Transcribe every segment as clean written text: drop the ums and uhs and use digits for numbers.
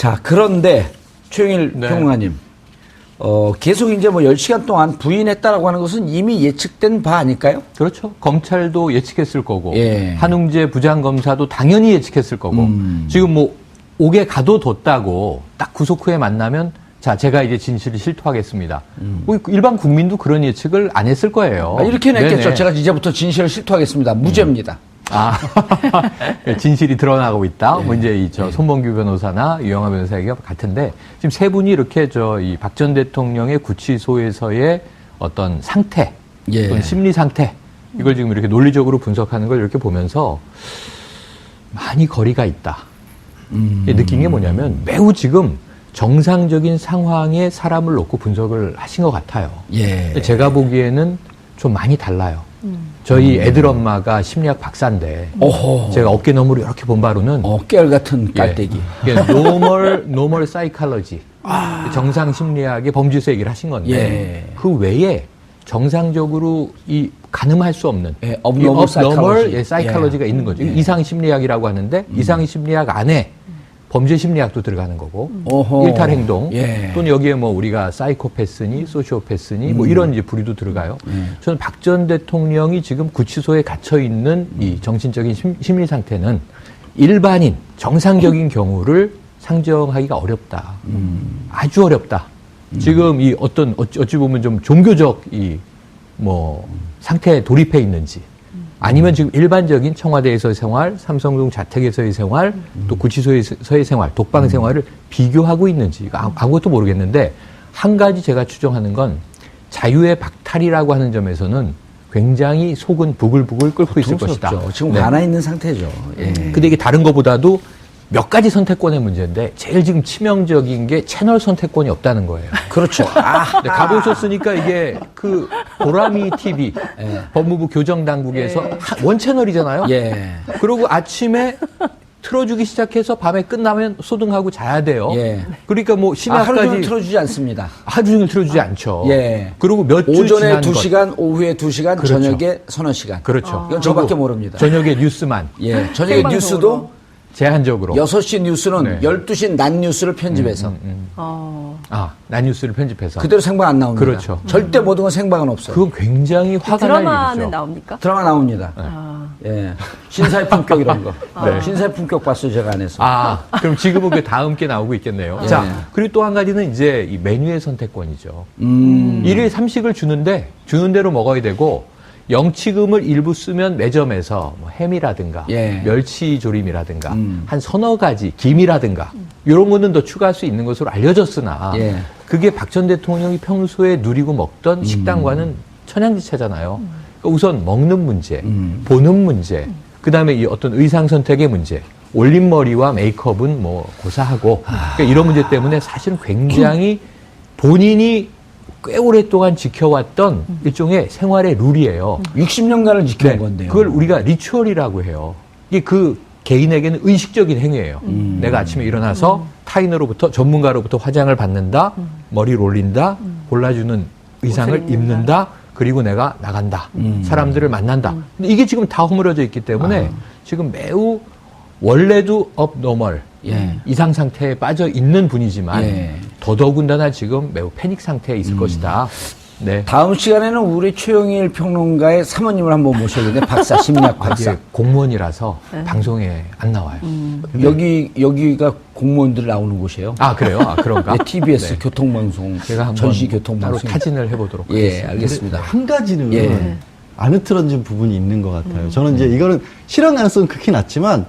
자, 그런데 최영일 네. 평론가님, 계속 이제 뭐 10시간 동안 부인했다라고 하는 것은 이미 예측된 바 아닐까요? 그렇죠. 검찰도 예측했을 거고, 예. 한웅재 부장검사도 당연히 예측했을 거고, 지금 뭐 옥에 가둬뒀다고 딱 구속 후에 만나면, 자, 제가 이제 진실을 실토하겠습니다. 뭐 일반 국민도 그런 예측을 안 했을 거예요. 이렇게는 했겠죠. 네네. 제가 이제부터 진실을 실토하겠습니다. 무죄입니다. 아, 진실이 드러나고 있다. 뭐 이제 손범규 변호사나 유영하 변호사 얘기가 같은데 지금 세 분이 이렇게 이 박 전 대통령의 구치소에서의 어떤 상태, 예. 또는 심리 상태 이걸 지금 이렇게 논리적으로 분석하는 걸 이렇게 보면서 많이 거리가 있다. 느낀 게 뭐냐면 매우 지금 정상적인 상황에 사람을 놓고 분석을 하신 것 같아요. 예. 제가 보기에는 좀 많이 달라요. 저희 애들 엄마가 심리학 박사인데 오호. 제가 어깨 너머로 이렇게 본 바로는 깨알 같은 깔때기. normal psychology, 정상 심리학의 범주에서 얘기를 하신 건데 예. 그 외에 정상적으로 이 가늠할 수 없는 예, abnormal psychology. psychology가 있는 거죠. 이상 심리학이라고 하는데 이상 심리학 안에 범죄 심리학도 들어가는 거고 오호. 일탈 행동 예. 또는 여기에 뭐 우리가 사이코패스니 소시오패스니 뭐 이런 이제 부류도 들어가요. 저는 박 전 대통령이 지금 구치소에 갇혀 있는 이 정신적인 심리 상태는 일반인 정상적인 경우를 상정하기가 어렵다. 아주 어렵다. 지금 이 어찌 보면 좀 종교적 이 뭐 상태에 돌입해 있는지 아니면 지금 일반적인 청와대에서의 생활, 삼성동 자택에서의 생활, 또 구치소에서의 생활, 독방 생활을 비교하고 있는지 아무것도 모르겠는데 한 가지 제가 추정하는 건 자유의 박탈이라고 하는 점에서는 굉장히 속은 부글부글 끓고 있을 것이다. 지금 네. 화나 있는 상태죠. 예. 근데 이게 다른 것보다도 몇 가지 선택권의 문제인데 제일 지금 치명적인 게 채널 선택권이 없다는 거예요. 그렇죠. 네, 가보셨으니까 이게 그 보람이 TV 법무부 교정당국에서 원 채널이잖아요. 예. 그리고 아침에 틀어주기 시작해서 밤에 끝나면 소등하고 자야 돼요. 예. 그러니까 뭐 하루 심야까지 종일 틀어주지 않습니다. 하루 종일 틀어주지 않죠. 예. 그리고 몇 주 오전에 지난 것. 2시간, 오후에 2시간, 그렇죠. 저녁에 서너 시간. 그렇죠. 이건 저밖에 모릅니다. 저녁에 뉴스만 예. 저녁에 생방송으로. 뉴스도 제한적으로. 6시 뉴스는 네. 12시 낮 뉴스를 편집해서 난 뉴스를 편집해서. 그대로 생방 안 나옵니다. 그렇죠. 절대 모든 건 생방은 없어요. 그건 굉장히 화가 날 드라마는 일이죠. 나옵니까? 드라마 나옵니다. 예. 신사의 품격 이런 거. 네. 신사의 품격 봤어요, 제가 안 해서. 그럼 지금은 그 다음 게 나오고 있겠네요. 예. 자, 그리고 또 한 가지는 이제 이 메뉴의 선택권이죠. 일일 삼식을 주는데 주는 대로 먹어야 되고 영치금을 일부 쓰면 매점에서 뭐 햄이라든가 예. 멸치조림이라든가 한 서너 가지 김이라든가 이런 거는 더 추가할 수 있는 것으로 알려졌으나 예. 그게 박 전 대통령이 평소에 누리고 먹던 식당과는 천양지차잖아요. 그러니까 우선 먹는 문제, 보는 문제, 그다음에 이 어떤 의상 선택의 문제, 올림머리와 메이크업은 뭐 고사하고 그러니까 이런 문제 때문에 사실은 굉장히 본인이 꽤 오랫동안 지켜왔던 일종의 생활의 룰이에요. 60년간을 지켜온 네, 건데요. 그걸 우리가 리추얼이라고 해요. 이게 그 개인에게는 의식적인 행위예요. 내가 아침에 일어나서 타인으로부터 전문가로부터 화장을 받는다, 머리를 올린다, 골라주는 의상을 옷을 입는다, 그리고 내가 나간다. 사람들을 만난다. 근데 이게 지금 다 허물어져 있기 때문에 지금 매우 원래도 업노멀 예. 이상 상태에 빠져 있는 분이지만 예. 더더군다나 지금 매우 패닉 상태에 있을 것이다. 네. 다음 시간에는 우리 최영일 평론가의 사모님을 한번 모셔야겠는데 박사, 심리학 박사. 이게 공무원이라서 방송에 안 나와요. 여기가 공무원들 나오는 곳이에요. 그래요? 그런가? 네, TBS 네. 교통방송, 제가 한번 전시 따로 교통방송. 타진을 해보도록 예, 하겠습니다. 알겠습니다. 한 가지는 예. 안 흐트러진 부분이 있는 것 같아요. 저는 이제 이거는 실현 가능성은 극히 낮지만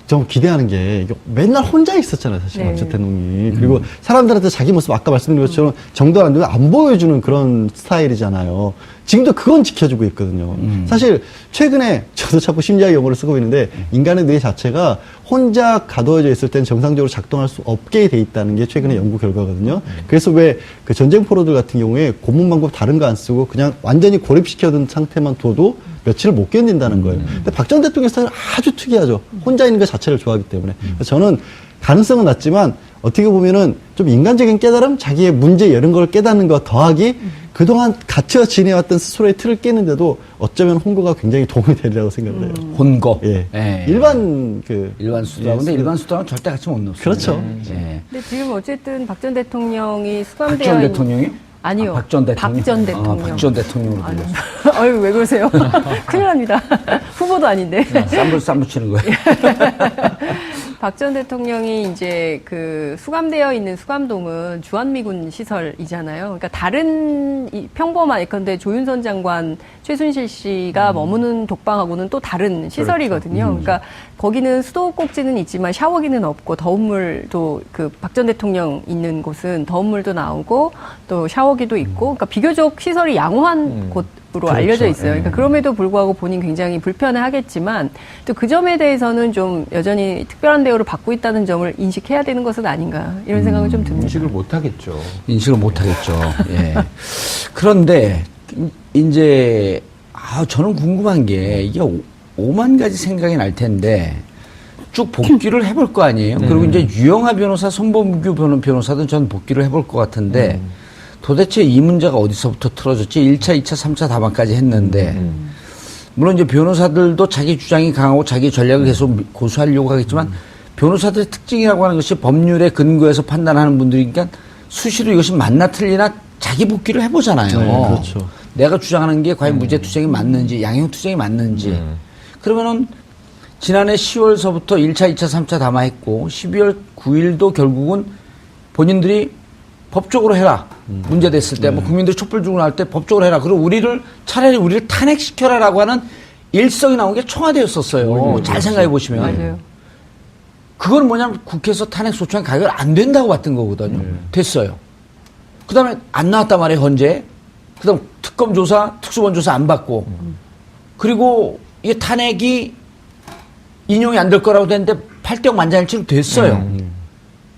좀 기대하는 게 이게 맨날 혼자 있었잖아요, 사실 네. 박 대통령이. 그리고 사람들한테 자기 모습 아까 말씀드린 것처럼 정도 안 되면 안 보여주는 그런 스타일이잖아요. 지금도 그건 지켜주고 있거든요. 사실 최근에 저도 자꾸 심리학 용어를 쓰고 있는데 인간의 뇌 자체가 혼자 가둬져 있을 땐 정상적으로 작동할 수 없게 돼 있다는 게 최근에 연구 결과거든요. 그래서 왜 그 전쟁 포로들 같은 경우에 고문 방법 다른 거 안 쓰고 그냥 완전히 고립시켜둔 상태만 둬도 며칠을 못 견딘다는 거예요. 근데 박 전 대통령 스타일은 아주 특이하죠. 혼자 있는 것 자체를 좋아하기 때문에. 그래서 저는 가능성은 낮지만 어떻게 보면은 좀 인간적인 깨달음, 자기의 문제 이런 걸 깨닫는 것 더하기 그동안 갇혀 지내왔던 스스로의 틀을 깨는데도 어쩌면 홍고가 굉장히 도움이 되리라고 생각을 해요. 혼거. 예. 예. 일반 일반 수도하고 근데 일반 수도하고 절대 같이 못 넣습니다. 그렇죠. 예. 근데 지금 어쨌든 박 전 대통령이 수감되어 박전 있는 대통령이? 아니요. 박 전 대통령. 박 전 대통령. 박 전 대통령으로 아유, 불렸어. 아유, 왜 그러세요? 큰일 납니다. 후보도 아닌데. 쌈 붙이는 거예요. 박 전 대통령이 이제 그 수감되어 있는 수감동은 주한미군 시설이잖아요. 그러니까 다른 평범한 예컨대 조윤선 장관, 최순실 씨가 머무는 독방하고는 또 다른 시설이거든요. 그러니까 거기는 수도꼭지는 있지만 샤워기는 없고 더운 물도 그 박 전 대통령 있는 곳은 더운 물도 나오고 또 샤워기도 있고 그러니까 비교적 시설이 양호한 곳으로 알려져 있어요. 그러니까 그럼에도 불구하고 본인 굉장히 불편해하겠지만 또 그 점에 대해서는 좀 여전히 특별한 대우를 받고 있다는 점을 인식해야 되는 것은 아닌가 이런 생각은 좀 듭니다. 인식을 못 하겠죠. 인식을 못 하겠죠. 예. 그런데 이제 저는 궁금한 게 이게 5만 가지 생각이 날 텐데 쭉 복귀를 해볼 거 아니에요. 그리고 이제 유영하 변호사, 손범규 변호사도 전 복귀를 해볼 것 같은데 도대체 이 문제가 어디서부터 틀어졌지? 1차, 2차, 3차 답안까지 했는데 물론 이제 변호사들도 자기 주장이 강하고 자기 전략을 계속 고수하려고 하겠지만 변호사들의 특징이라고 하는 것이 법률에 근거해서 판단하는 분들이니까 수시로 이것이 맞나 틀리나 자기 복귀를 해보잖아요. 네, 그렇죠. 내가 주장하는 게 과연 무죄 투쟁이 맞는지 양형 투쟁이 맞는지 그러면은 지난해 10월서부터 1차, 2차, 3차 담화했고 12월 9일도 결국은 본인들이 법적으로 해라. 문제 됐을 때, 뭐 국민들이 촛불 들고 나올 때 법적으로 해라. 그리고 차라리 우리를 탄핵시켜라라고 하는 일성이 나온 게 청와대였었어요. 잘 생각해 보시면. 맞아요. 그건 뭐냐면 국회에서 탄핵 소추안 가결 안 된다고 봤던 거거든요. 됐어요. 그 다음에 안 나왔단 말이에요, 헌재. 그 다음 특검 조사, 특수본 조사 안 받고. 그리고 이게 탄핵이 인용이 안 될 거라고 됐는데 8대0 만장일치로 됐어요.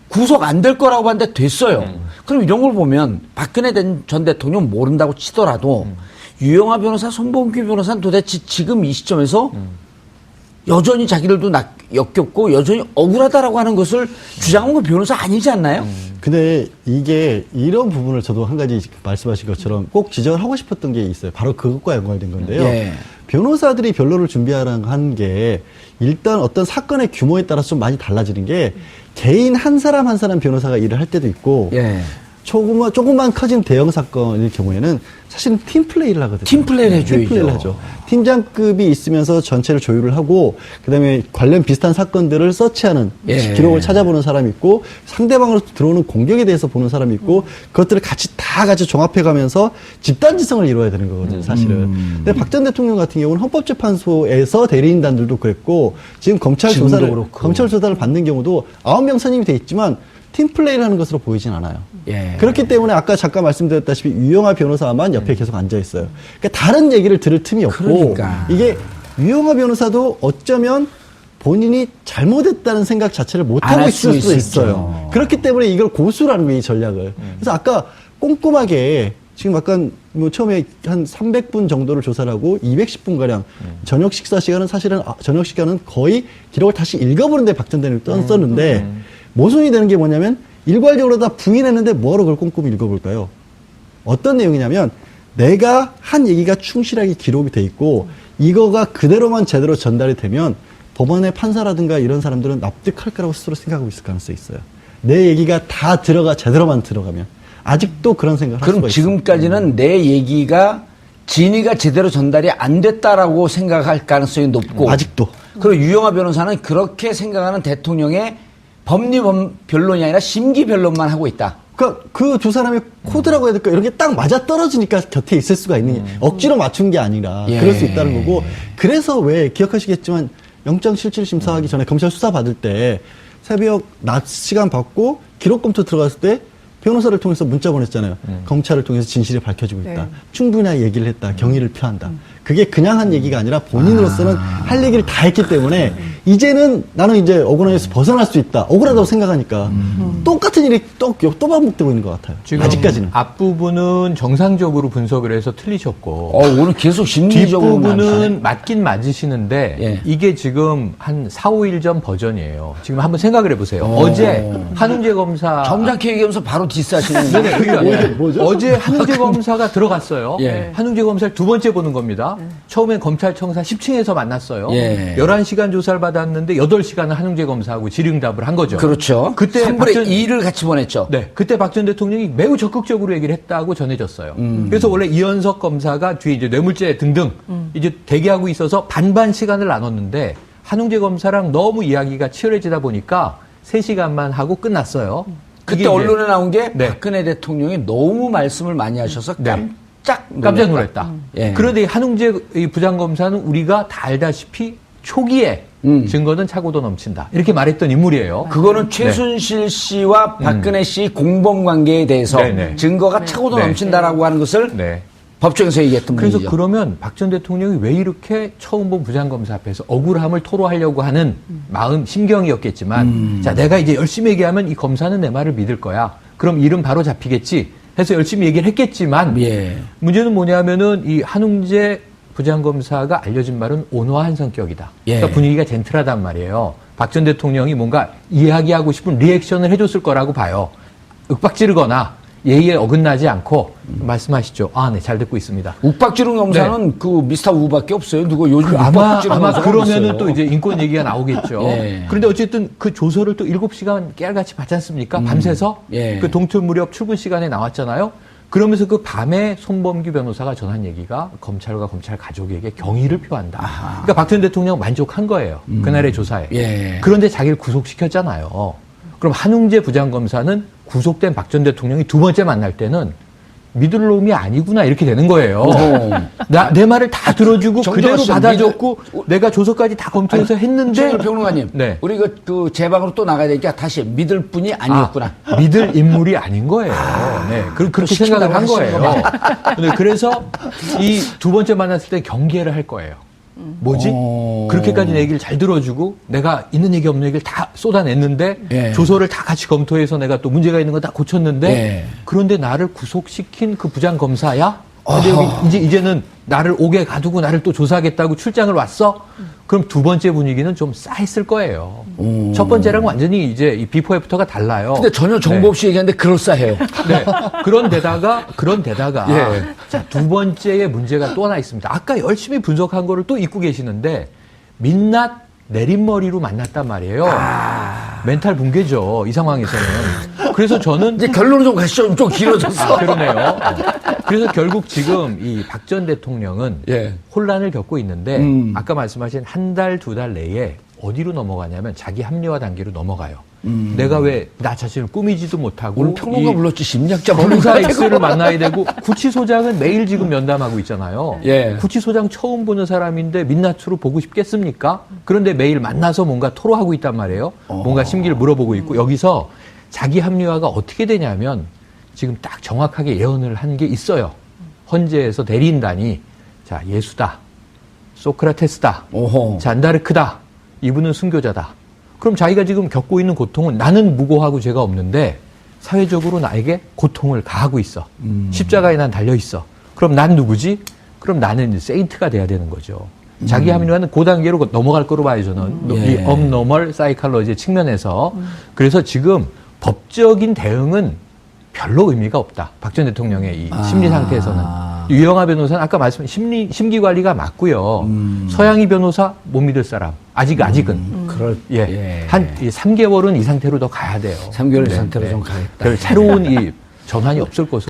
구속 안 될 거라고 봤는데 됐어요. 그럼 이런 걸 보면 박근혜 전 대통령 모른다고 치더라도 유영하 변호사, 손범규 변호사는 도대체 지금 이 시점에서 여전히 자기들도 역겹고 여전히 억울하다라고 하는 것을 주장한 건 변호사 아니지 않나요? 근데 이게 이런 부분을 저도 한 가지 말씀하신 것처럼 꼭 지적을 하고 싶었던 게 있어요. 바로 그것과 연관된 건데요. 예. 변호사들이 변론을 준비하라는 한 게 일단 어떤 사건의 규모에 따라서 좀 많이 달라지는 게 개인 한 사람 한 사람 변호사가 일을 할 때도 있고 예. 조금만 커진 대형 사건일 경우에는 사실은 팀플레이를 하거든요. 팀플레이를 해줘야죠. 팀플레이를 하죠. 팀장급이 있으면서 전체를 조율을 하고 그다음에 관련 비슷한 사건들을 서치하는 예. 기록을 찾아보는 사람이 있고 상대방으로 들어오는 공격에 대해서 보는 사람이 있고 그것들을 같이 종합해가면서 집단지성을 이루어야 되는 거거든요. 사실은. 근데 박 전 대통령 같은 경우는 헌법재판소에서 대리인단들도 그랬고 지금 검찰 조사를 받는 경우도 9명 선임이 돼 있지만 팀플레이를 하는 것으로 보이진 않아요. 예. 그렇기 때문에 아까 잠깐 말씀드렸다시피 유영하 변호사만 옆에 계속 앉아 있어요. 그러니까 다른 얘기를 들을 틈이 없고 그러니까. 이게 유영하 변호사도 어쩌면 본인이 잘못했다는 생각 자체를 못 하고 있을 수도 있어요. 그렇기 때문에 이걸 고수라는 거예요, 이 전략을. 그래서 아까 꼼꼼하게 지금 약간 뭐 처음에 한 300분 정도를 조사를 하고 210분 가량 저녁 식사 시간은 사실은 저녁 시간은 거의 기록을 다시 읽어보는데 박 전 대통령이 썼는데 모순이 되는 게 뭐냐면 일괄적으로 다 부인했는데 뭐하러 그걸 꼼꼼히 읽어볼까요? 어떤 내용이냐면 내가 한 얘기가 충실하게 기록이 돼 있고 이거가 그대로만 제대로 전달이 되면 법원의 판사라든가 이런 사람들은 납득할 거라고 스스로 생각하고 있을 가능성이 있어요. 내 얘기가 다 제대로만 들어가면 아직도 그런 생각을 할 수가 그럼 있어요. 지금까지는 내 얘기가 진위가 제대로 전달이 안 됐다라고 생각할 가능성이 높고 아직도. 그리고 유영하 변호사는 그렇게 생각하는 대통령의 법리 변론이 아니라 심기 변론만 하고 있다. 그러니까 그 두 사람의 코드라고 해야 될까 이런 게 딱 맞아 떨어지니까 곁에 있을 수가 있는 게 억지로 맞춘 게 아니라 예. 그럴 수 있다는 거고 그래서 왜 기억하시겠지만 영장실질심사하기 전에 검찰 수사 받을 때 새벽 낮 시간 받고 기록 검토 들어갔을 때 변호사를 통해서 문자 보냈잖아요. 검찰을 통해서 진실이 밝혀지고 있다. 네. 충분히 얘기를 했다. 경위를 표한다. 그게 그냥 한 얘기가 아니라 본인으로서는 할 얘기를 다 했기 때문에 이제는 나는 이제 억울함에서 벗어날 수 있다. 억울하다고 생각하니까 똑같은 일이 또 반복되고 있는 것 같아요. 지금 아직까지는. 앞부분은 정상적으로 분석을 해서 틀리셨고 오늘 계속 심리적으로 뒷부분은 맞긴 맞으시는데 예. 이게 지금 한 4, 5일 전 버전이에요. 지금 한번 생각을 해보세요. 어제 한웅재 검사 점잖게 얘기하면서 바로 디스하시는 네네, 그러니까 뭐죠? 어제 한웅재 검사가 들어갔어요. 예. 한웅재 검사를 두 번째 보는 겁니다. 처음엔 검찰청사 10층에서 만났어요. 예. 11시간 조사를 받았는데 8시간은 한웅재 검사하고 질의응답을 한 거죠. 그렇죠. 그때 3분의 2를 같이 보냈죠. 네, 그때 박 전 대통령이 매우 적극적으로 얘기를 했다고 전해졌어요. 그래서 원래 이현석 검사가 뒤에 이제 뇌물죄 등등 이제 대기하고 있어서 반반 시간을 나눴는데 한웅재 검사랑 너무 이야기가 치열해지다 보니까 3시간만 하고 끝났어요. 그때 이게 이제 언론에 나온 게 네. 박근혜 대통령이 너무 말씀을 많이 하셔서 깜짝 놀랐다. 예. 그런데 이 한웅재 이 부장검사는 우리가 다 알다시피 초기에 증거는 차고도 넘친다. 이렇게 말했던 인물이에요. 그거는 최순실 씨와 박근혜 씨 공범 관계에 대해서 네네. 증거가 차고도 네. 넘친다라고 하는 것을 네. 법정에서 얘기했던 그래서 분이죠. 그러면 박 전 대통령이 왜 이렇게 처음 본 부장검사 앞에서 억울함을 토로하려고 하는 마음, 심경이었겠지만, 자, 내가 이제 열심히 얘기하면 이 검사는 내 말을 믿을 거야. 그럼 이름 바로 잡히겠지. 해서 열심히 얘기를 했겠지만, 예. 문제는 뭐냐면은 이 한웅재 부장검사가 알려진 말은 온화한 성격이다. 예. 그러니까 분위기가 젠틀하단 말이에요. 박 전 대통령이 뭔가 이야기하고 싶은 리액션을 해줬을 거라고 봐요. 윽박지르거나 예의에 어긋나지 않고 말씀하시죠. 아, 네, 잘 듣고 있습니다. 욱박지른 검사는 그 미스터 우밖에 없어요. 누가 요즘 아마 욱박지른 검사가 그러면은 있어요. 또 이제 인권 얘기가 나오겠죠. 예. 그런데 어쨌든 그 조서를 또 7시간 깨알같이 받지 않습니까? 밤새서 예. 그 동틀 무렵 출근 시간에 나왔잖아요. 그러면서 그 밤에 손범규 변호사가 전한 얘기가 검찰과 검찰 가족에게 경의를 표한다. 그러니까 박 전 대통령 만족한 거예요. 그날의 조사에. 예. 그런데 자기를 구속시켰잖아요. 그럼 한웅재 부장검사는 구속된 박 전 대통령이 두 번째 만날 때는 믿을 놈이 아니구나 이렇게 되는 거예요. 내 말을 다 들어주고 정정하 그대로 씨, 받아줬고 내가 조서까지 다 검토해서 했는데 최영일 평론가님, 네. 우리 그 제방으로 또 나가야 되니까 다시 믿을 분이 아니었구나. 믿을 인물이 아닌 거예요. 네, 그렇게 생각을 한 거예요. 네, 그래서 이 두 번째 만났을 때 경계를 할 거예요. 뭐지? 그렇게까지 내 얘기를 잘 들어주고 내가 있는 얘기 없는 얘기를 다 쏟아냈는데 예. 조서를 다 같이 검토해서 내가 또 문제가 있는 거 다 고쳤는데 예. 그런데 나를 구속시킨 그 부장검사야? 근데 여기 이제는 나를 옥에 가두고 나를 또 조사하겠다고 출장을 왔어? 그럼 두 번째 분위기는 좀 싸했을 거예요. 첫 번째랑 완전히 이제 이 비포 애프터가 달라요. 근데 전혀 정보 없이 얘기하는데 그럴싸해요. 네. 그런데다가 예. 자, 두 번째의 문제가 또 하나 있습니다. 아까 열심히 분석한 거를 또 잊고 계시는데 민낯 내린머리로 만났단 말이에요. 멘탈 붕괴죠. 이 상황에서는. 그래서 저는 이제 결론을 좀 가시죠. 좀 길어졌어. 그러네요. 그래서 결국 지금 이 박 전 대통령은 예. 혼란을 겪고 있는데 아까 말씀하신 한 달, 두 달 내에 어디로 넘어가냐면 자기 합리화 단계로 넘어가요. 내가 왜 나 자신을 꾸미지도 못하고 오늘 평론가 이 불렀지 심리학자 검사 X를 만나야 되고 구치소장은 매일 지금 면담하고 있잖아요. 예. 구치소장 처음 보는 사람인데 민낯으로 보고 싶겠습니까? 그런데 매일 만나서 뭔가 토로하고 있단 말이에요. 뭔가 심기를 물어보고 있고 여기서 자기 합리화가 어떻게 되냐면 지금 딱 정확하게 예언을 한 게 있어요. 헌재에서 대리인단이 자 예수다, 소크라테스다, 오호. 잔다르크다, 이분은 순교자다. 그럼 자기가 지금 겪고 있는 고통은 나는 무고하고 죄가 없는데 사회적으로 나에게 고통을 가하고 있어. 십자가에 난 달려 있어. 그럼 난 누구지? 그럼 나는 세인트가 돼야 되는 거죠. 자기 합리화는 그 단계로 넘어갈 거로 봐요, 저는. 예. 이 업노멀 사이칼러지의 측면에서. 그래서 지금 법적인 대응은 별로 의미가 없다. 박 전 대통령의 이 심리 상태에서는. 유영하 변호사는 아까 말씀하신 심기 관리가 맞고요. 서양희 변호사 못 믿을 사람. 아직은. 예. 한 3개월은 이 상태로 더 가야 돼요. 3개월 상태로 좀 가겠다. 별 새로운 이 전환이 없을 것으로.